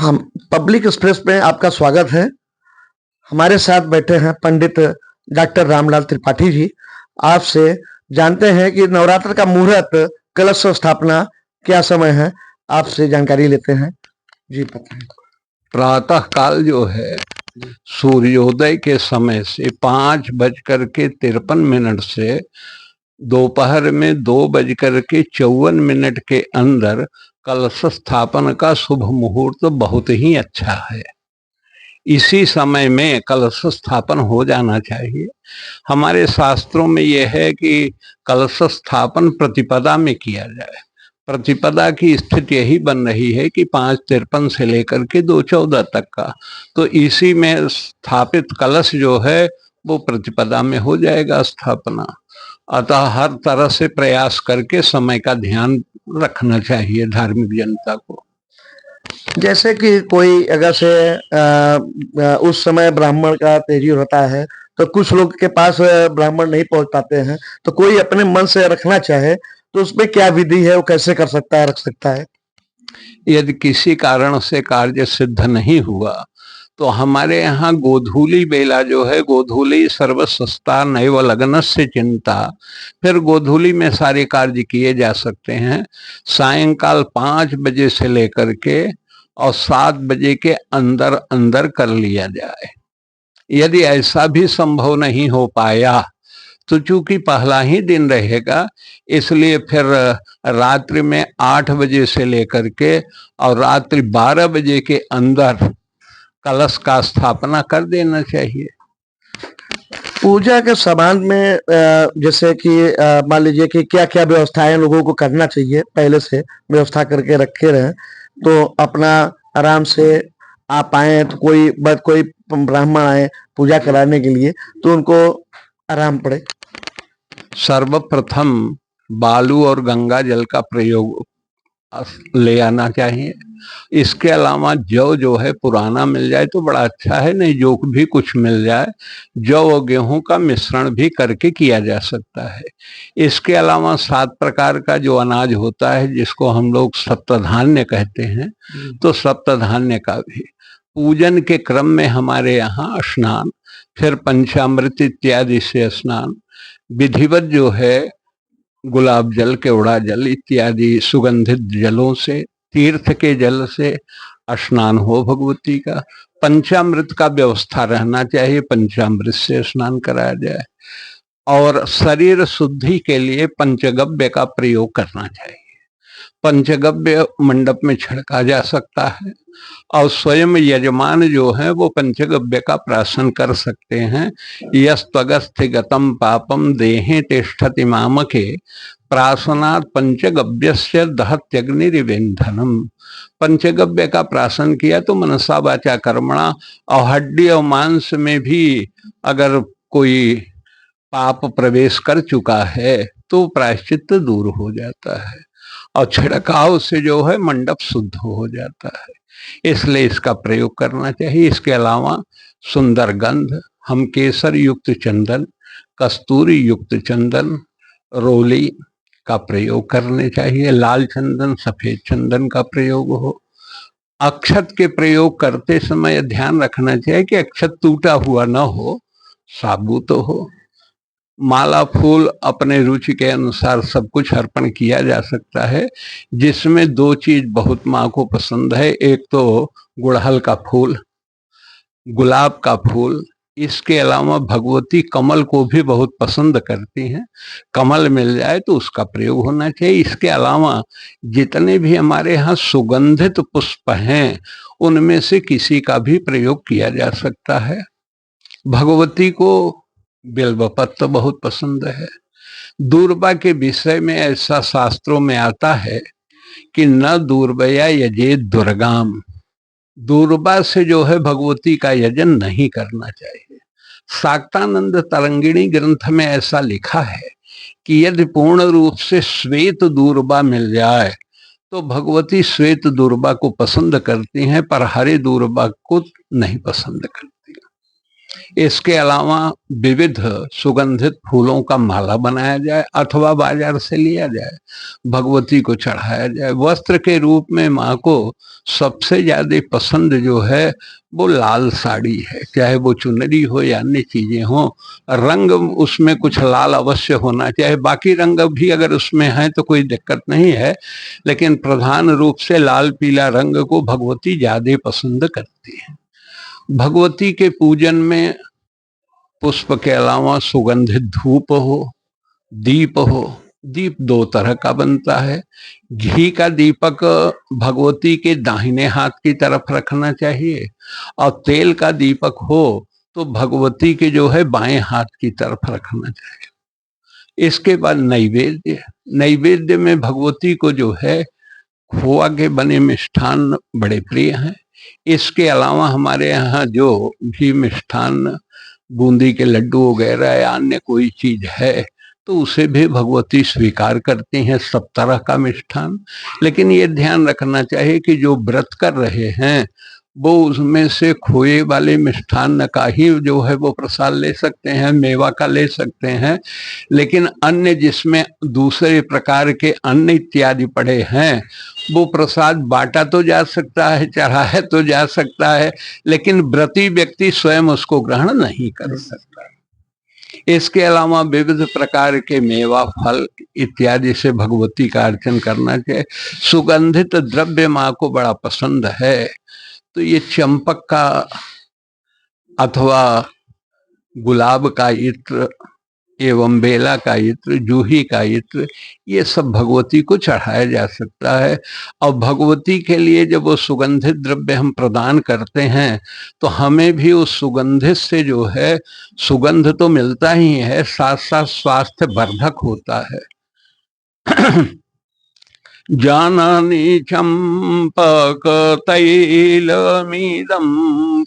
हम public express में आपका स्वागत है। हमारे साथ बैठे हैं पंडित डॉक्टर रामलाल त्रिपाठी जी। आपसे जानते हैं कि नवरात्र का मुहूर्त, कलश स्थापना क्या समय है, आपसे जानकारी लेते हैं। जी बताएं। प्रातः काल जो है सूर्योदय के समय से 5:53 से दोपहर में 2:54 के अंदर कलश स्थापन का शुभ मुहूर्त बहुत ही अच्छा है। इसी समय में कलश स्थापन हो जाना चाहिए। हमारे शास्त्रों में यह है कि कलश स्थापन प्रतिपदा में किया जाए। प्रतिपदा की स्थिति यही बन रही है कि 5:53 से लेकर के 2:14 तक का, तो इसी में स्थापित कलश जो है वो प्रतिपदा में हो जाएगा स्थापना। अतः हर तरह से प्रयास करके समय का ध्यान रखना चाहिए धार्मिक जनता को। जैसे कि कोई अगर से उस समय ब्राह्मण का तेजी होता है, तो कुछ लोग के पास ब्राह्मण नहीं पहुंच पाते हैं, तो कोई अपने मन से रखना चाहे तो उसमें क्या विधि है, वो कैसे कर सकता है, रख सकता है? यदि किसी कारण से कार्य सिद्ध नहीं हुआ तो हमारे यहाँ गोधूली बेला जो है, गोधूली सर्वसस्ता नैव लग्नस्य चिंता, फिर गोधूली में सारे कार्य किए जा सकते हैं। सायंकाल 5 बजे से लेकर के और 7 बजे के अंदर अंदर कर लिया जाए। यदि ऐसा भी संभव नहीं हो पाया तो चूंकि पहला ही दिन रहेगा, इसलिए फिर रात्रि में 8 बजे से लेकर के और रात्रि 12 बजे के अंदर कलश का स्थापना कर देना चाहिए। पूजा के संबंध में जैसे कि मान लीजिए कि क्या क्या व्यवस्थाएं लोगों को करना चाहिए, पहले से व्यवस्था करके रखे रहें तो अपना आराम से आप आए तो कोई ब्राह्मण आए पूजा कराने के लिए तो उनको आराम पड़े। सर्वप्रथम बालू और गंगा जल का प्रयोग ले आना चाहिए। इसके अलावा जौ जो है पुराना मिल जाए तो बड़ा अच्छा है, नहीं जो भी कुछ मिल जाए, जौ और गेहूं का मिश्रण भी करके किया जा सकता है। इसके अलावा 7 प्रकार का जो अनाज होता है जिसको हम लोग सप्तधान्य कहते हैं, तो सप्तधान्य का भी पूजन के क्रम में हमारे यहाँ स्नान, फिर पंचामृत इत्यादि से स्नान, विधिवत जो है गुलाब जल, केवड़ा जल इत्यादि सुगंधित जलों से, तीर्थ के जल से स्नान हो भगवती का। पंचामृत का व्यवस्था रहना चाहिए, पंचामृत से स्नान कराया जाए। और शरीर शुद्धि के लिए पंचगव्य का प्रयोग करना चाहिए। पंचगव्य मंडप में छिड़का जा सकता है और स्वयं यजमान जो है वो पंचगव्य का प्राशन कर सकते हैं। यस्त्वगस्थि गतम पापम देहे तिष्ठति मामके प्राशनात् पंचगव्यस्य दहत्यग्निरिवेन्धनम। पंचगव्य का प्राशन किया तो मनसा वाचा कर्मणा, और हड्डी और मांस में भी अगर कोई पाप प्रवेश कर चुका है तो प्रायश्चित दूर हो जाता है और छिड़काव से जो है मंडप शुद्ध हो जाता है। इसलिए इसका प्रयोग करना चाहिए। इसके अलावा सुंदर गंध, हम केसर युक्त चंदन, कस्तूरी युक्त चंदन, रोली का प्रयोग करने चाहिए। लाल चंदन, सफेद चंदन का प्रयोग हो। अक्षत के प्रयोग करते समय ध्यान रखना चाहिए कि अक्षत टूटा हुआ न हो, साबुत हो। माला फूल अपने रुचि के अनुसार सब कुछ अर्पण किया जा सकता है, जिसमें 2 चीज बहुत माँ को पसंद है। एक तो गुड़हल का फूल, गुलाब का फूल। इसके अलावा भगवती कमल को भी बहुत पसंद करती हैं। कमल मिल जाए तो उसका प्रयोग होना चाहिए। इसके अलावा जितने भी हमारे यहाँ सुगंधित पुष्प हैं उनमें से किसी का भी प्रयोग किया जा सकता है। भगवती को बिल्वपत्र बहुत पसंद है। दूर्वा के विषय में ऐसा शास्त्रों में आता है कि न दूर्वया यजे दुर्गाम, दूर्वा से जो है भगवती का यजन नहीं करना चाहिए। शाक्तानंद तरंगिणी ग्रंथ में ऐसा लिखा है कि यदि पूर्ण रूप से श्वेत दूर्वा मिल जाए तो भगवती श्वेत दूर्वा को पसंद करती हैं, पर हरे दूर्वा को नहीं पसंद करती। इसके अलावा विविध सुगंधित फूलों का माला बनाया जाए अथवा बाजार से लिया जाए, भगवती को चढ़ाया जाए। वस्त्र के रूप में माँ को सबसे ज्यादा पसंद जो है वो लाल साड़ी है, चाहे वो चुनरी हो या अन्य चीजें हो। रंग उसमें कुछ लाल अवश्य होना चाहिए, बाकी रंग भी अगर उसमें है तो कोई दिक्कत नहीं है, लेकिन प्रधान रूप से लाल पीला रंग को भगवती ज्यादा पसंद करती है। भगवती के पूजन में पुष्प के अलावा सुगंधित धूप हो, दीप हो। दीप दो तरह का बनता है। घी का दीपक भगवती के दाहिने हाथ की तरफ रखना चाहिए, और तेल का दीपक हो तो भगवती के जो है बाएं हाथ की तरफ रखना चाहिए। इसके बाद नैवेद्य। नैवेद्य में भगवती को जो है खोआ के बने मिष्ठान बड़े प्रिय हैं। इसके अलावा हमारे यहाँ जो भी मिष्ठान, बूंदी के लड्डू वगैरह या अन्य कोई चीज है तो उसे भी भगवती स्वीकार करती हैं, सब तरह का मिष्ठान। लेकिन ये ध्यान रखना चाहिए कि जो व्रत कर रहे हैं वो उसमें से खोए वाले मिष्ठान का ही जो है वो प्रसाद ले सकते हैं, मेवा का ले सकते हैं। लेकिन अन्य जिसमें दूसरे प्रकार के अन्न इत्यादि पड़े हैं वो प्रसाद बांटा तो जा सकता है, चढ़ाया तो जा सकता है, लेकिन व्रती व्यक्ति स्वयं उसको ग्रहण नहीं कर सकता। इसके अलावा विविध प्रकार के मेवा, फल इत्यादि से भगवती का अर्चन करना चाहिए। सुगंधित द्रव्य माँ को बड़ा पसंद है, तो ये चंपक का अथवा गुलाब का इत्र एवं बेला का इत्र, जूही का इत्र, ये सब भगवती को चढ़ाया जा सकता है। और भगवती के लिए जब वो सुगंधित द्रव्य हम प्रदान करते हैं तो हमें भी उस सुगंधित से जो है सुगंध तो मिलता ही है, साथ साथ स्वास्थ्य वर्धक होता है। जाननी चंपक तैलमिदं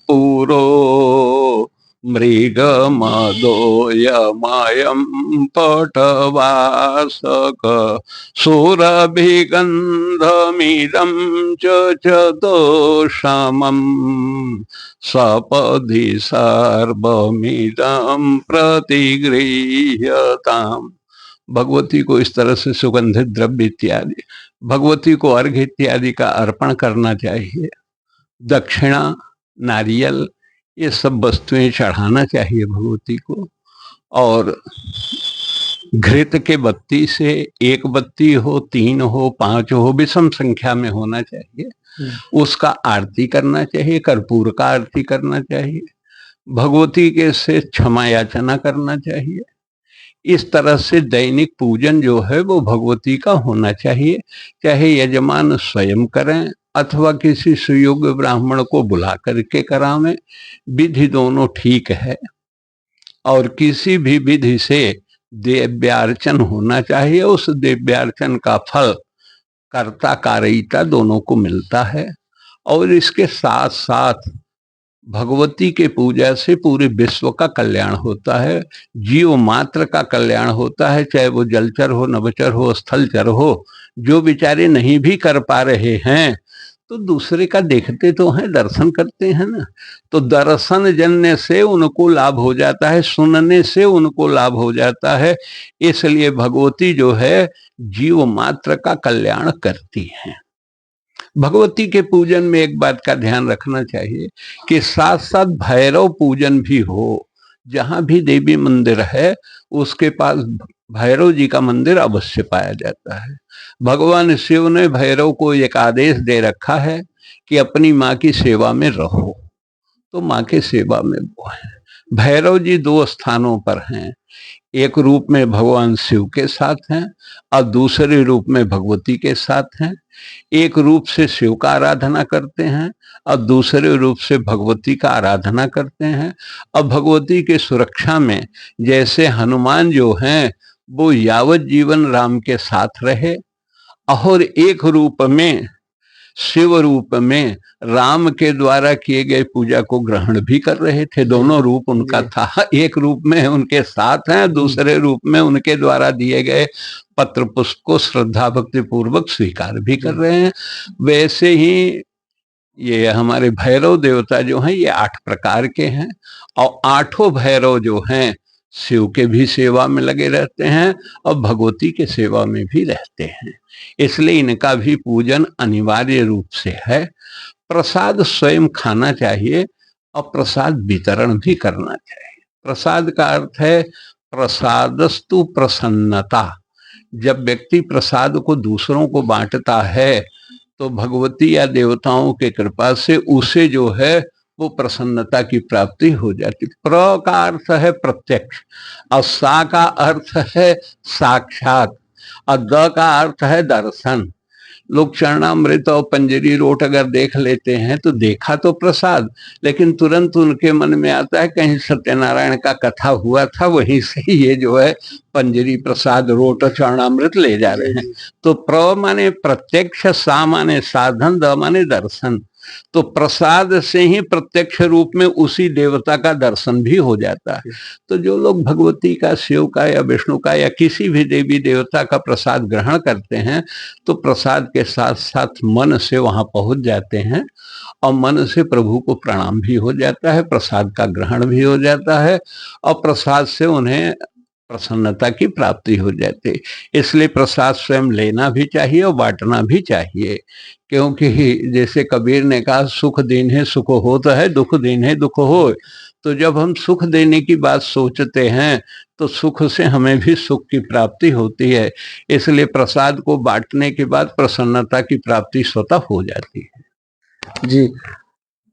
पुरो मृग मदोयमयं पटवासक सुरभिगंधमिदं चतुषमं सपदि सर्वमिदं प्रतिगृह्यताम्। भगवती को इस तरह से सुगंधित द्रव्य इत्यादि, भगवती को अर्घ्य इत्यादि का अर्पण करना चाहिए। दक्षिणा, नारियल, ये सब वस्तुएं चढ़ाना चाहिए भगवती को। और घृत के बत्ती से, एक बत्ती हो, 3 हो, 5 हो, विषम संख्या में होना चाहिए, उसका आरती करना चाहिए, कर्पूर का आरती करना चाहिए, भगवती के से क्षमा याचना करना चाहिए। इस तरह से दैनिक पूजन जो है वो भगवती का होना चाहिए, चाहे यजमान स्वयं करें अथवा किसी सुयोग्य ब्राह्मण को बुला करके करावें, विधि दोनों ठीक है। और किसी भी विधि से दिव्यार्चन होना चाहिए, उस दिव्यार्चन का फल कर्ता कारयिता दोनों को मिलता है। और इसके साथ साथ भगवती के पूजा से पूरे विश्व का कल्याण होता है, जीव मात्र का कल्याण होता है, चाहे वो जलचर हो, नभचर हो, स्थलचर हो। जो बेचारे नहीं भी कर पा रहे हैं तो दूसरे का देखते तो हैं, दर्शन करते हैं ना, तो दर्शन जन्य से उनको लाभ हो जाता है, सुनने से उनको लाभ हो जाता है। इसलिए भगवती जो है जीव मात्र का कल्याण करती है। भगवती के पूजन में एक बात का ध्यान रखना चाहिए कि साथ साथ भैरव पूजन भी हो। जहां भी देवी मंदिर है उसके पास भैरव जी का मंदिर अवश्य पाया जाता है। भगवान शिव ने भैरव को एक आदेश दे रखा है कि अपनी माँ की सेवा में रहो, तो माँ के सेवा में वो है। भैरव जी 2 स्थानों पर हैं, एक रूप में भगवान शिव के साथ हैं और दूसरे रूप में भगवती के साथ हैं। एक रूप से शिव का आराधना करते हैं और दूसरे रूप से भगवती का आराधना करते हैं। और भगवती के सुरक्षा में जैसे हनुमान जो हैं वो यावत जीवन राम के साथ रहे, और एक रूप में शिव रूप में राम के द्वारा किए गए पूजा को ग्रहण भी कर रहे थे। दोनों रूप उनका था, एक रूप में उनके साथ हैं, दूसरे रूप में उनके द्वारा दिए गए पत्र पुष्प को श्रद्धा भक्ति पूर्वक स्वीकार भी कर रहे हैं। वैसे ही ये हमारे भैरव देवता जो हैं ये 8 प्रकार के हैं, और 8 भैरव जो हैं शिव के भी सेवा में लगे रहते हैं और भगवती के सेवा में भी रहते हैं, इसलिए इनका भी पूजन अनिवार्य रूप से है। प्रसाद स्वयं खाना चाहिए और प्रसाद वितरण भी करना चाहिए। प्रसाद का अर्थ है प्रसादस्तु प्रसन्नता। जब व्यक्ति प्रसाद को दूसरों को बांटता है तो भगवती या देवताओं के कृपा से उसे जो है वो प्रसन्नता की प्राप्ति हो जाती। प्र का अर्थ है प्रत्यक्ष, और सा का अर्थ है साक्षात, और द का अर्थ है दर्शन। लोग चरणामृत और पंजरी रोट अगर देख लेते हैं तो देखा तो प्रसाद, लेकिन तुरंत उनके मन में आता है कहीं सत्यनारायण का कथा हुआ था, वहीं से ये जो है पंजरी प्रसाद रोट और चरणामृत ले जा रहे हैं। तो प्र माने प्रत्यक्ष, सा माने साधन, द माने दर्शन। तो प्रसाद से ही प्रत्यक्ष रूप में उसी देवता का दर्शन भी हो जाता है। तो जो लोग भगवती का, शिव का या विष्णु का या किसी भी देवी देवता का प्रसाद ग्रहण करते हैं तो प्रसाद के साथ साथ मन से वहां पहुंच जाते हैं और मन से प्रभु को प्रणाम भी हो जाता है, प्रसाद का ग्रहण भी हो जाता है और प्रसाद से उन्हें प्रसन्नता की प्राप्ति हो जाती है। इसलिए प्रसाद स्वयं लेना भी चाहिए और बांटना भी चाहिए, क्योंकि जैसे कबीर ने कहा सुख दीन है सुख होता है, दुख दीन है दुख हो। तो जब हम सुख देने की बात सोचते हैं तो सुख से हमें भी सुख की प्राप्ति होती है, इसलिए प्रसाद को बांटने के बाद प्रसन्नता की प्राप्ति स्वतः हो जाती है। जी,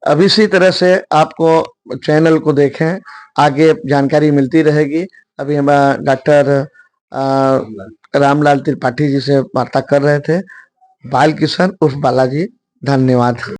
अब इसी तरह से आपको चैनल को देखें, आगे जानकारी मिलती रहेगी। अभी हम डॉक्टर रामलाल त्रिपाठी जी से वार्ता कर रहे थे। बाल किशन उर्फ बालाजी, धन्यवाद।